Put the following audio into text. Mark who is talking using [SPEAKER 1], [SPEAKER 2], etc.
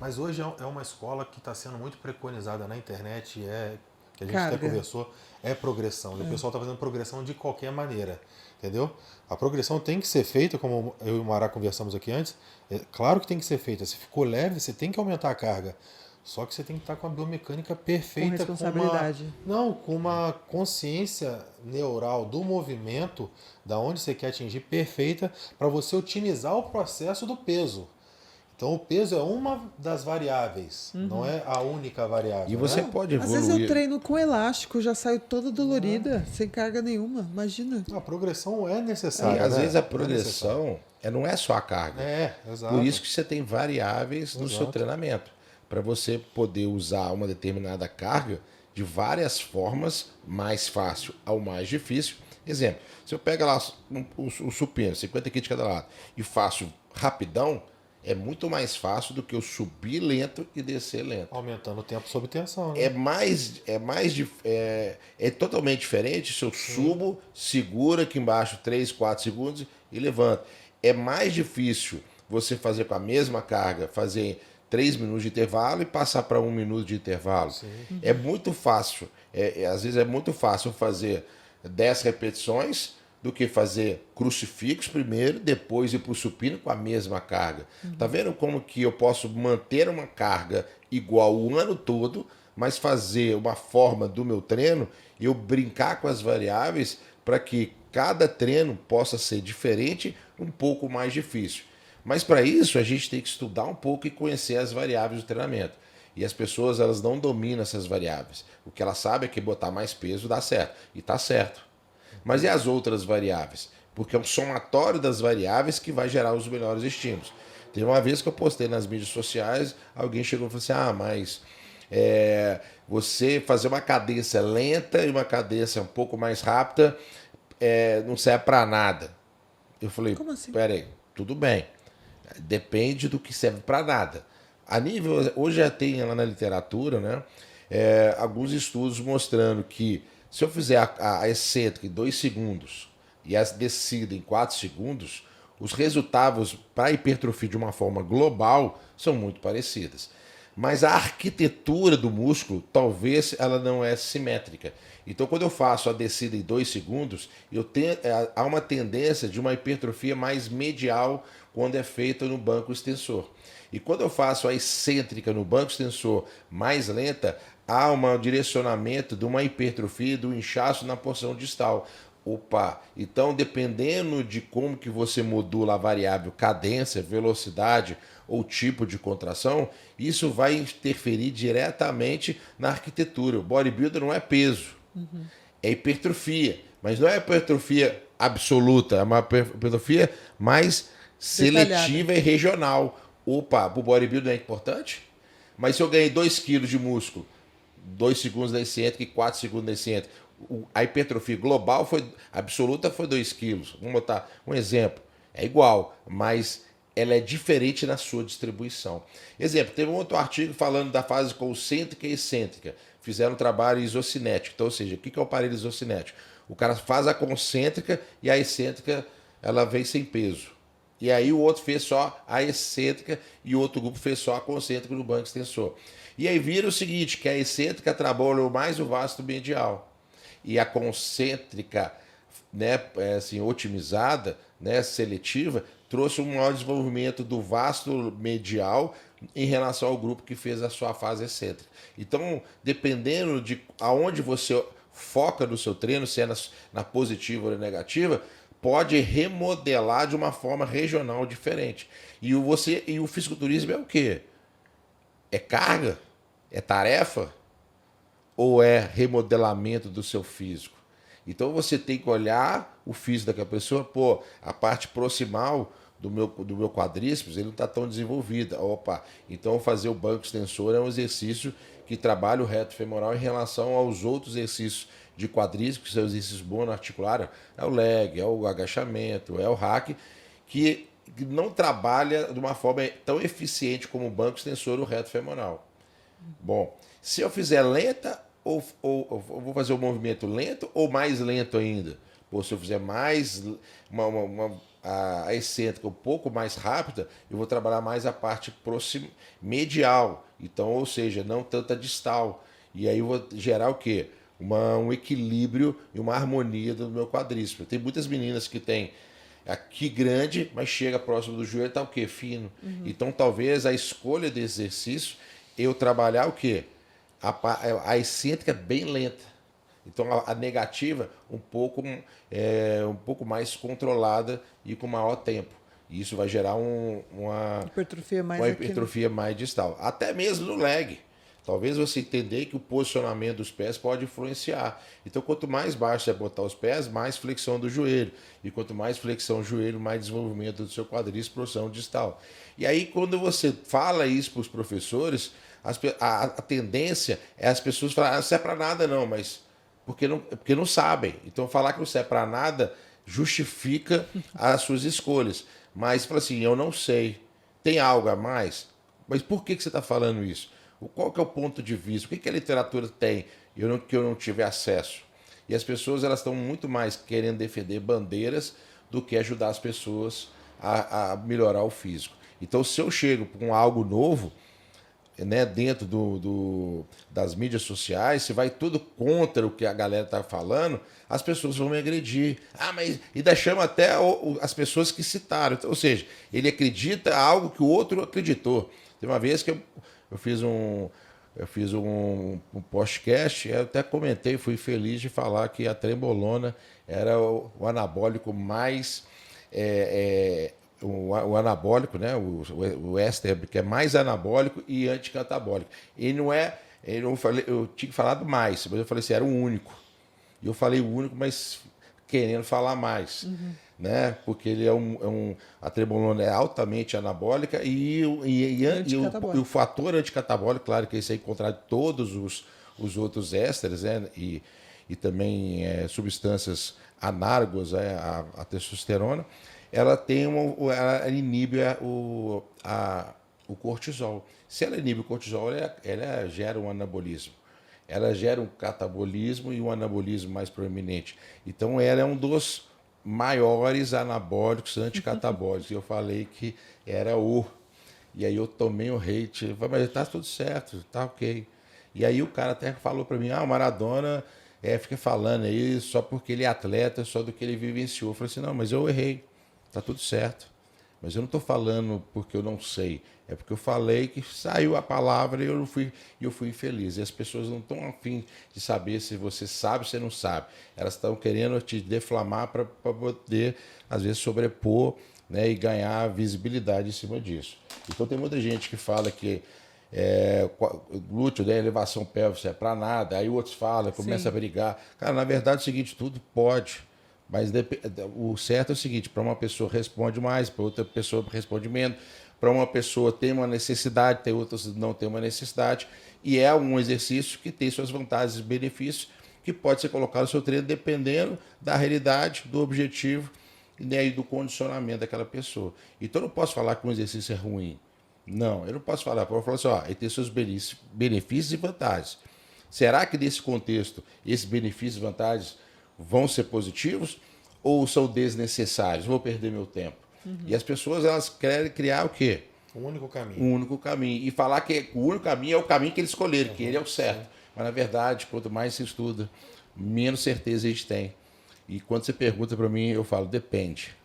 [SPEAKER 1] Mas hoje é uma escola que está sendo muito preconizada na internet, que a gente até
[SPEAKER 2] Carga.
[SPEAKER 1] conversou, é progressão. E o pessoal está fazendo progressão de qualquer maneira, entendeu? A progressão tem que ser feita, como eu e o Mará conversamos aqui antes, é claro que tem que ser feita. Se ficou leve, você tem que aumentar a carga. Só que você tem que estar com a biomecânica
[SPEAKER 2] Com
[SPEAKER 1] perfeita,
[SPEAKER 2] responsabilidade.
[SPEAKER 1] não, com uma consciência neural do movimento, da onde você quer atingir, perfeita, para você otimizar o processo do peso. Então o peso é uma das variáveis, não é a única
[SPEAKER 3] E
[SPEAKER 1] variável,
[SPEAKER 3] você
[SPEAKER 1] né?
[SPEAKER 2] Não,
[SPEAKER 3] pode
[SPEAKER 2] às vezes eu
[SPEAKER 3] evoluir.
[SPEAKER 2] treino com elástico, já saio toda dolorida, sem carga nenhuma. Imagina.
[SPEAKER 1] A progressão é
[SPEAKER 3] E
[SPEAKER 1] necessária,
[SPEAKER 3] às
[SPEAKER 1] né?
[SPEAKER 3] vezes a
[SPEAKER 1] É necessária.
[SPEAKER 3] progressão não é só a carga. Por
[SPEAKER 1] Exato.
[SPEAKER 3] isso que você tem variáveis no seu
[SPEAKER 1] Exato.
[SPEAKER 3] treinamento, para você poder usar uma determinada carga de várias formas, mais fácil ao mais difícil. Exemplo, se eu pego lá o supino, 50 quilos de cada lado, e faço rapidão, é muito mais fácil do que eu subir lento e descer lento.
[SPEAKER 1] Aumentando o tempo sob tensão,
[SPEAKER 3] É
[SPEAKER 1] né?
[SPEAKER 3] mais, é mais, é totalmente diferente se eu subo, seguro aqui embaixo 3, 4 segundos e levanto. É mais difícil você fazer com a mesma carga, fazer 3 minutos de intervalo e passar para 1 minuto de intervalo.
[SPEAKER 1] Sim.
[SPEAKER 3] É muito fácil, às vezes é muito fácil fazer 10 repetições do que fazer crucifixo primeiro, depois ir para o supino com a mesma carga. Tá vendo como que eu posso manter uma carga igual o ano todo, mas fazer uma forma do meu treino, eu brincar com as variáveis para que cada treino possa ser diferente, um pouco mais difícil. Mas para isso a gente tem que estudar um pouco e conhecer as variáveis do treinamento. E as pessoas elas não dominam essas variáveis. O que elas sabem é que botar mais peso dá certo. E está certo. Mas e as outras variáveis? Porque é um somatório das variáveis que vai gerar os melhores estímulos. Teve uma vez que eu postei nas mídias sociais, alguém chegou e falou assim: ah, mas você fazer uma cadência lenta e uma cadência um pouco mais rápida não serve para nada. Eu falei:
[SPEAKER 2] Como assim?
[SPEAKER 3] peraí, tudo bem. Depende do que serve para nada. A nível, hoje já tem lá na literatura, né, alguns estudos mostrando que se eu fizer a excêntrica em 2 segundos e a descida em 4 segundos, os resultados para a hipertrofia de uma forma global são muito parecidas. Mas a arquitetura do músculo, talvez ela não é simétrica. Então, quando eu faço a descida em 2 segundos, há uma tendência de uma hipertrofia mais medial quando é feita no banco extensor. E quando eu faço a excêntrica no banco extensor mais lenta, há um direcionamento de uma hipertrofia do inchaço na porção distal. Opa, então dependendo de como que você modula a variável cadência, velocidade ou tipo de contração, isso vai interferir diretamente na arquitetura. O bodybuilder não é peso, é hipertrofia, mas não é hipertrofia absoluta, é uma hipertrofia mais
[SPEAKER 2] Detalhada.
[SPEAKER 3] seletiva e regional. Opa, o bodybuilder é importante? Mas se eu ganhei 2 quilos de músculo, 2 segundos da excêntrica e 4 segundos da excêntrica, a hipertrofia global absoluta foi 2 quilos. Vamos botar um exemplo. É igual, mas ela é diferente na sua distribuição. Exemplo, teve um outro artigo falando da fase concêntrica e excêntrica. Fizeram um trabalho isocinético. Então, ou seja, o que é o aparelho isocinético? O cara faz a concêntrica e a excêntrica ela vem sem peso. E aí o outro fez só a excêntrica e o outro grupo fez só a concêntrica no banco extensor. E aí vira o seguinte, que a excêntrica trabalhou mais o vasto medial. E a concêntrica, né, assim, otimizada, né, seletiva, trouxe um maior desenvolvimento do vasto medial em relação ao grupo que fez a sua fase excêntrica. Então, dependendo de aonde você foca no seu treino, se é na positiva ou na negativa, pode remodelar de uma forma regional diferente. E o fisiculturismo é o quê? É carga? É tarefa? Ou é remodelamento do seu físico? Então você tem que olhar o físico daquela pessoa, pô, a parte proximal do meu quadríceps ele não está tão desenvolvida. Opa, então fazer o banco extensor é um exercício que trabalha o reto femoral em relação aos outros exercícios de quadríceps, que são exercícios monoarticulares, é o leg, é o agachamento, é o hack, que não trabalha de uma forma tão eficiente como o banco extensor o reto femoral. Bom, se eu fizer lenta ou vou fazer o movimento lento ou mais lento ainda? Pô, se eu fizer mais a excêntrica um pouco mais rápida, eu vou trabalhar mais a parte medial. Então, ou seja, não tanta distal. E aí eu vou gerar o quê? Um equilíbrio e uma harmonia do meu quadríceps. Tem muitas meninas que têm aqui grande, mas chega próximo do joelho, tá o quê? Fino. Então, talvez a escolha desse exercício, eu trabalhar o quê? A excêntrica bem lenta. Então, a negativa um pouco mais controlada e com maior tempo. E isso vai gerar uma hipertrofia mais distal. Até mesmo no leg. Talvez você entender que o posicionamento dos pés pode influenciar. Então, quanto mais baixo você botar os pés, mais flexão do joelho. E quanto mais flexão do joelho, mais desenvolvimento do seu quadríceps, posição distal. E aí, quando você fala isso para os professores, a tendência é as pessoas falarem, não serve para nada não, mas porque não sabem. Então, falar que não serve para nada justifica as suas escolhas. Mas, fala assim, eu não sei, tem algo a mais? Mas por que você está falando isso? Qual que é o ponto de vista? O que a literatura tem que eu não tive acesso? E as pessoas elas estão muito mais querendo defender bandeiras do que ajudar as pessoas a melhorar o físico. Então, se eu chego com algo novo, né, dentro das mídias sociais, se vai tudo contra o que a galera está falando, as pessoas vão me agredir. Mas ainda chama até as pessoas que citaram. Então, ou seja, ele acredita algo que o outro acreditou. Tem uma vez que eu fiz um podcast, eu até comentei, fui feliz de falar que a trembolona era o anabólico mais... o anabólico, né? O éster, que é mais anabólico e anticatabólico. Ele não é... eu tinha falado mais, mas eu falei assim, era o único. E eu falei o único, mas querendo falar mais. Né? Porque ele a trembolona é altamente anabólica e o fator anticatabólico, claro que esse é encontrado em todos os outros ésteres, né? E também substâncias análogas à testosterona, ela tem ela inibe o cortisol. Se ela inibe o cortisol, ela gera um anabolismo. Ela gera um catabolismo e um anabolismo mais proeminente. Então, ela é um dos maiores anabólicos anticatabólicos. E eu falei que era E aí eu tomei o hate. Mas tá tudo certo, tá ok. E aí o cara até falou para mim, o Maradona fica falando aí só porque ele é atleta, só do que ele vivenciou. Eu falei assim, não, mas eu errei. Tá tudo certo. Mas eu não estou falando porque eu não sei. É porque eu falei que saiu a palavra e eu fui infeliz. E as pessoas não estão a fim de saber se você sabe ou se não sabe. Elas estão querendo te deflamar para poder, às vezes, sobrepor, né, e ganhar visibilidade em cima disso. Então tem muita gente que fala que glúteo, né, elevação pélvica é para nada. Aí outros falam, começa a brigar. Cara, na verdade é o seguinte, tudo pode. Mas o certo é o seguinte, para uma pessoa responde mais, para outra pessoa responde menos, para uma pessoa tem uma necessidade, tem outras não tem uma necessidade, e é um exercício que tem suas vantagens e benefícios, que pode ser colocado no seu treino dependendo da realidade, do objetivo, né, e do condicionamento daquela pessoa. Então eu não posso falar que um exercício é ruim. Não, eu não posso falar. Eu vou falar assim, ele tem seus benefícios e vantagens. Será que nesse contexto, esses benefícios e vantagens vão ser positivos ou são desnecessários? Vou perder meu tempo. E as pessoas elas querem criar o quê?
[SPEAKER 1] Um único caminho.
[SPEAKER 3] Um único caminho. E falar que o único caminho é o caminho que eles escolheram, que ele é o certo. Mas na verdade, quanto mais se estuda, menos certeza a gente tem. E quando você pergunta para mim, eu falo, depende.